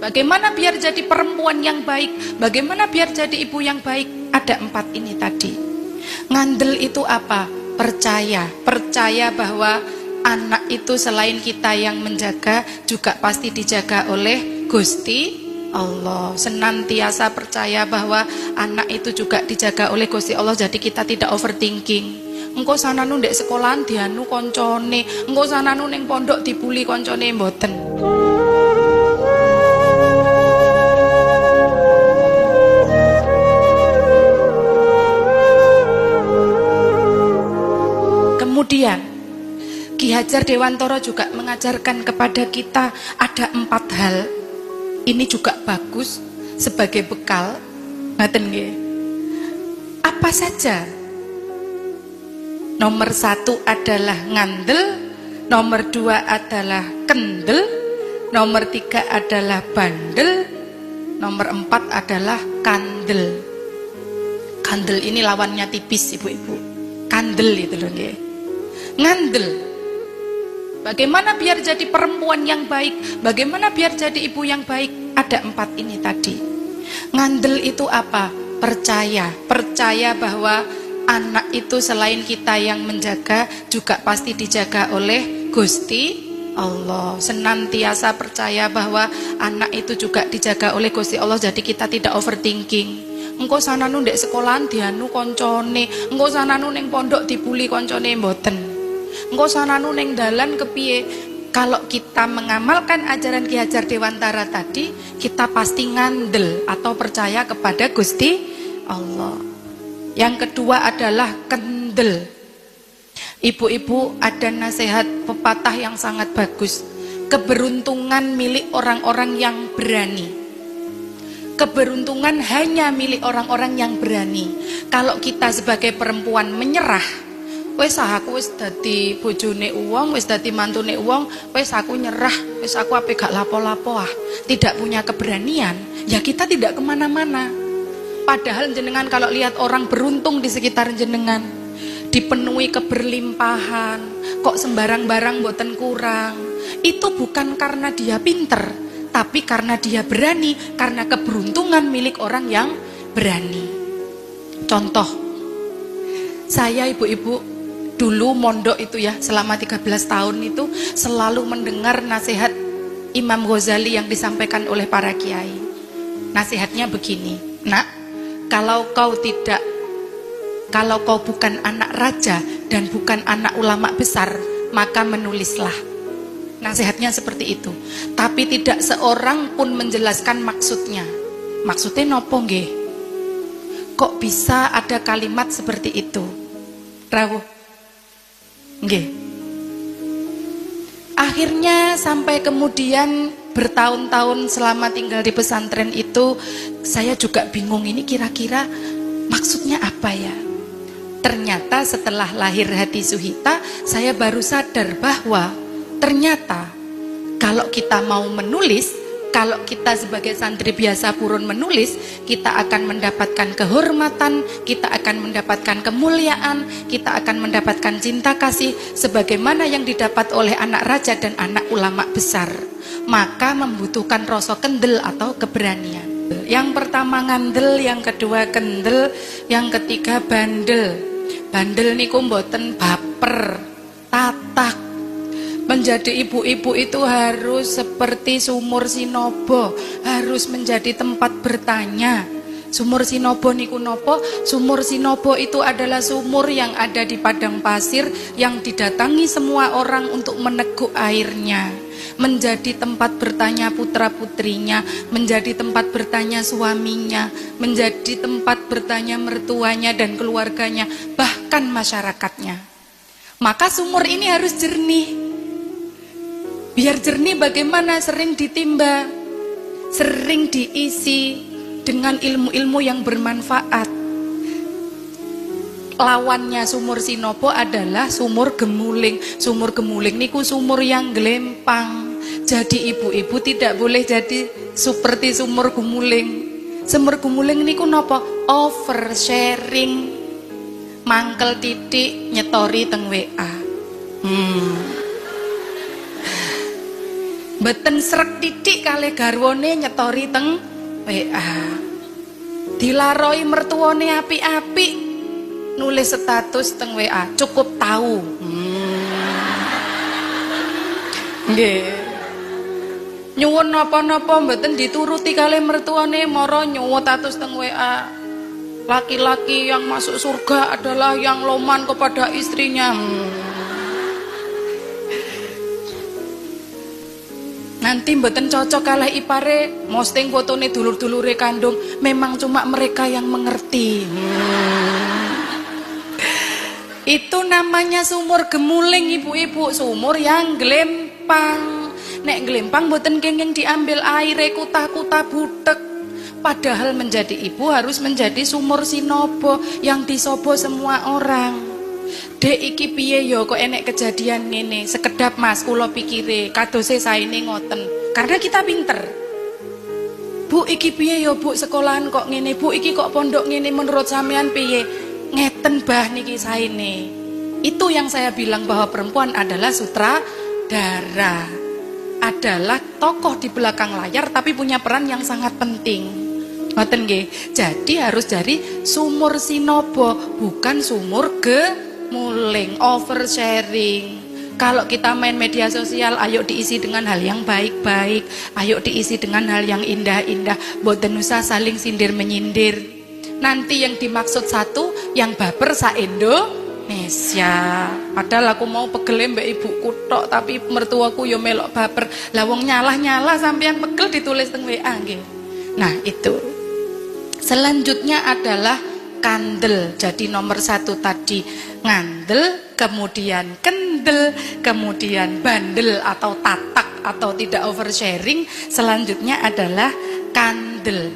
Bagaimana biar jadi perempuan yang baik? Bagaimana biar jadi ibu yang baik? Ada 4 ini tadi. Ngandel itu apa? Percaya. Percaya bahwa anak itu selain kita yang menjaga, juga pasti dijaga oleh Gusti Allah. Senantiasa percaya bahwa anak itu juga dijaga oleh Gusti Allah. Jadi kita tidak overthinking. Engko sananu ndek sekolahan dianu koncone, engko sananu ning pondok dibuli koncone, mboten. Kemudian Ki Hajar Dewantara juga mengajarkan kepada kita ada 4 hal. Ini juga bagus sebagai bekal. Ngaten nggih. Apa saja? Nomor 1 adalah ngandel, nomor 2 adalah kendel, nomor 3 adalah bandel, nomor 4 adalah kandel. Kandel ini lawannya tipis, ibu-ibu. Kandel itu loh nggih. Ngandel. Bagaimana biar jadi perempuan yang baik? Bagaimana biar jadi ibu yang baik? Ada 4 ini tadi. Ngandel itu apa? Percaya. Percaya bahwa anak itu selain kita yang menjaga, juga pasti dijaga oleh Gusti Allah. Senantiasa percaya bahwa anak itu juga dijaga oleh Gusti Allah. Jadi kita tidak overthinking. Engko sananu ndek sekolahan dianu koncone, engko sananu ning pondok dibuli koncone, mboten. Engko sananu ning dalan kepiye? Kalau kita mengamalkan ajaran Ki Hajar Dewantara tadi, kita pasti ngandel atau percaya kepada Gusti Allah. Yang kedua adalah kendel. Ibu-ibu, ada nasihat pepatah yang sangat bagus. Keberuntungan milik orang-orang yang berani. Keberuntungan hanya milik orang-orang yang berani. Kalau kita sebagai perempuan menyerah, wes aku wis dadi bojone uwong, wis dadi mantune uwong, wes aku nyerah, wes aku ape gak lapo-lapo tidak punya keberanian, ya kita tidak kemana-mana. Padahal jenengan kalau lihat orang beruntung di sekitar jenengan, dipenuhi keberlimpahan, kok sembarang barang mboten kurang, itu bukan karena dia pinter, tapi karena dia berani, karena keberuntungan milik orang yang berani. Contoh, saya ibu-ibu dulu mondok itu ya, selama 13 tahun itu selalu mendengar nasihat Imam Ghazali yang disampaikan oleh para kiai. Nasihatnya begini, nak, kalau kau bukan anak raja dan bukan anak ulama besar, maka menulislah. Nasihatnya seperti itu. Tapi tidak seorang pun menjelaskan maksudnya. Maksudnya nopo nggih? Kok bisa ada kalimat seperti itu? Rawuh. Nggih. Akhirnya sampai kemudian bertahun-tahun selama tinggal di pesantren itu, saya juga bingung ini kira-kira maksudnya apa ya. Ternyata setelah lahir hati Suhita, saya baru sadar bahwa ternyata kalau kita mau menulis, kalau kita sebagai santri biasa purun menulis, kita akan mendapatkan kehormatan, kita akan mendapatkan kemuliaan, kita akan mendapatkan cinta kasih sebagaimana yang didapat oleh anak raja dan anak ulama besar. Maka membutuhkan rasa kendel atau keberanian. Yang pertama ngandel, yang kedua kendel, yang ketiga bandel. Bandel niku mboten baper, tatak. Menjadi ibu-ibu itu harus seperti sumur Sinobo, harus menjadi tempat bertanya. Sumur Sinobo niku nopo? Sumur Sinobo itu adalah sumur yang ada di padang pasir yang didatangi semua orang untuk meneguk airnya. Menjadi tempat bertanya putra-putrinya, menjadi tempat bertanya suaminya, menjadi tempat bertanya mertuanya dan keluarganya, bahkan masyarakatnya. Maka sumur ini harus jernih. Biar jernih bagaimana? Sering ditimba, sering diisi dengan ilmu-ilmu yang bermanfaat. Lawannya sumur Sinobo adalah sumur gemuling. Sumur gemuling niku sumur yang gelempang. Jadi ibu-ibu tidak boleh jadi seperti sumur gemuling. Sumur gemuling niku napa? Oversharing. Mangkel titik nyetori teng WA. Mboten srek titik kalih garwane nyetori teng WA. Dilaroi mertuane apik-apik nulis status teng WA, cukup tahu. Nggih. Nyuwun napa-napa mboten dituruti kalih mertuane, mara nyuwun status teng WA. Laki-laki yang masuk surga adalah yang loman kepada istrinya. Nanti mboten cocok kalah ipare, posting fotone dulur-dulure kandung, memang cuma mereka yang mengerti. Itu namanya sumur gemuling ibu-ibu, sumur yang glempang. Nek glempang mboten kenging diambil aire kutah-kutah butek. Padahal menjadi ibu harus menjadi sumur sinobo yang disobo semua orang. Dek iki piye yo kok enek kejadian ngene, sekedap Mas kula pikire kadose saene ngoten. Karena kita pinter. Bu iki piye yo Bu, sekolahan kok ngene, Bu iki kok pondok ngene, menurut sampean piye? Ngeten bah niki saene. Itu yang saya bilang bahwa perempuan adalah sutradara. Adalah tokoh di belakang layar tapi punya peran yang sangat penting. Ngoten nggih. Jadi harus dari sumur sinobo, bukan sumur gemuling, oversharing. Kalau kita main media sosial, ayo diisi dengan hal yang baik-baik, ayo diisi dengan hal yang indah-indah, boten usah saling sindir menyindir. Nanti yang dimaksud satu, yang baper sa Indonesia. Padahal aku mau pegel mbak ibuku tok, tapi mertuaku yo melok baper. Lah wong nyalah-nyalah sampean pegel ditulis teng WA nggih. Nah, itu. Selanjutnya adalah kandel. Jadi nomor 1 tadi ngandel, kemudian kendel, kemudian bandel atau tatak atau tidak oversharing. Selanjutnya adalah kandel.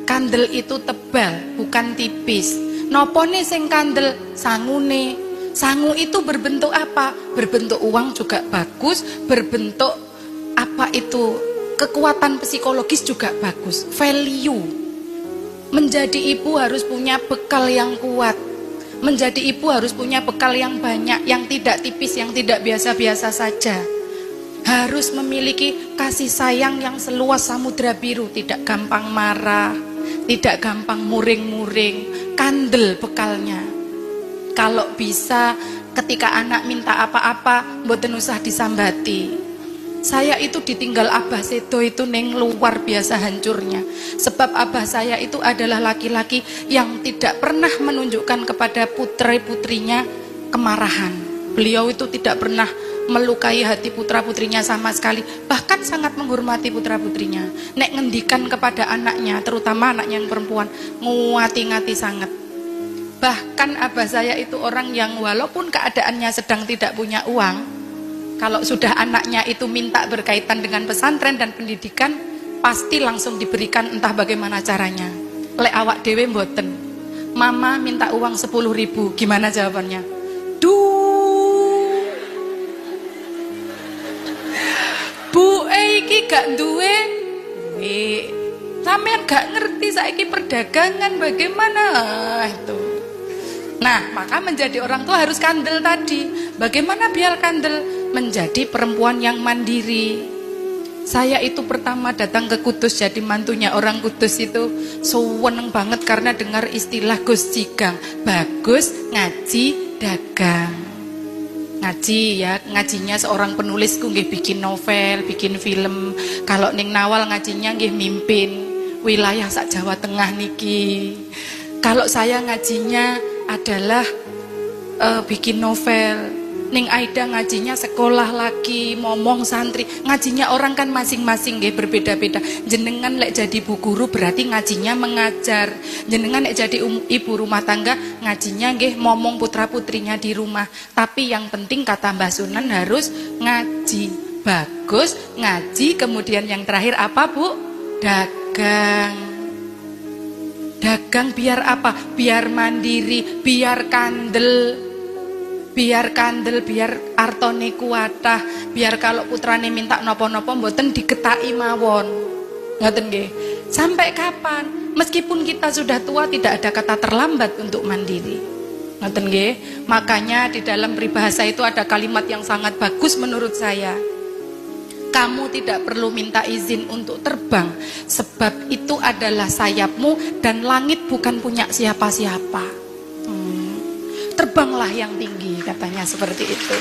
Kandel itu tebal, bukan tipis. Nopone sing kandel? Sangune. Sangu itu berbentuk apa? Berbentuk uang juga bagus, berbentuk apa itu? Kekuatan psikologis juga bagus, value. Menjadi ibu harus punya bekal yang kuat. Menjadi ibu harus punya bekal yang banyak, yang tidak tipis, yang tidak biasa-biasa saja. Harus memiliki kasih sayang yang seluas samudra biru, tidak gampang marah, tidak gampang muring-muring, kandel bekalnya. Kalau bisa ketika anak minta apa-apa, mboten usah disambati. Saya itu ditinggal abah sedo itu neng luar biasa hancurnya. Sebab abah saya itu adalah laki-laki yang tidak pernah menunjukkan kepada putra-putrinya kemarahan. Beliau itu tidak pernah melukai hati putra-putrinya sama sekali. Bahkan sangat menghormati putra-putrinya. Nek ngendikan kepada anaknya, terutama anaknya yang perempuan, nguati-ngati sangat. Bahkan abah saya itu orang yang walaupun keadaannya sedang tidak punya uang, kalau sudah anaknya itu minta berkaitan dengan pesantren dan pendidikan, pasti langsung diberikan entah bagaimana caranya. Lek awak dewe mboten. Mama minta uang 10.000, gimana jawabannya? Duh. Bu iki gak duwe. Sampean gak ngerti saiki perdagangan bagaimana itu. Nah, maka menjadi orang tua harus kandel tadi. Bagaimana biar kandel? Menjadi perempuan yang mandiri. Saya itu pertama datang ke Kudus jadi mantunya orang Kudus itu seneng banget karena dengar istilah Gus Cigang, bagus ngaji dagang. Ngaji ya, ngajinya seorang penulisku nggih bikin novel, bikin film. Kalau ning Nawal ngajinya nggih mimpin wilayah sak Jawa Tengah niki. Kalau saya ngajinya adalah bikin novel. Ning Aida ngajinya sekolah lagi, momong santri. Ngajinya orang kan masing-masing nggih berbeda-beda. Jenengan lek jadi bu guru berarti ngajinya mengajar. Jenengan lek jadi ibu rumah tangga ngajinya nggih momong putra-putrinya di rumah. Tapi yang penting kata Mbah Sunan harus ngaji. Bagus ngaji, kemudian yang terakhir apa Bu? Dagang. Dagang biar apa? Biar mandiri, biar kandel. Biar kandel, biar artone kuatah, biar kalau putrane minta nopo-nopo mboten diketaki mawon. Ngoten nggih. Sampai kapan? Meskipun kita sudah tua tidak ada kata terlambat untuk mandiri. Ngoten nggih. Makanya di dalam peribahasa itu ada kalimat yang sangat bagus menurut saya. kamu tidak perlu minta izin untuk terbang, sebab itu adalah sayapmu dan langit bukan punya siapa-siapa. Terbanglah yang tinggi, katanya seperti itu.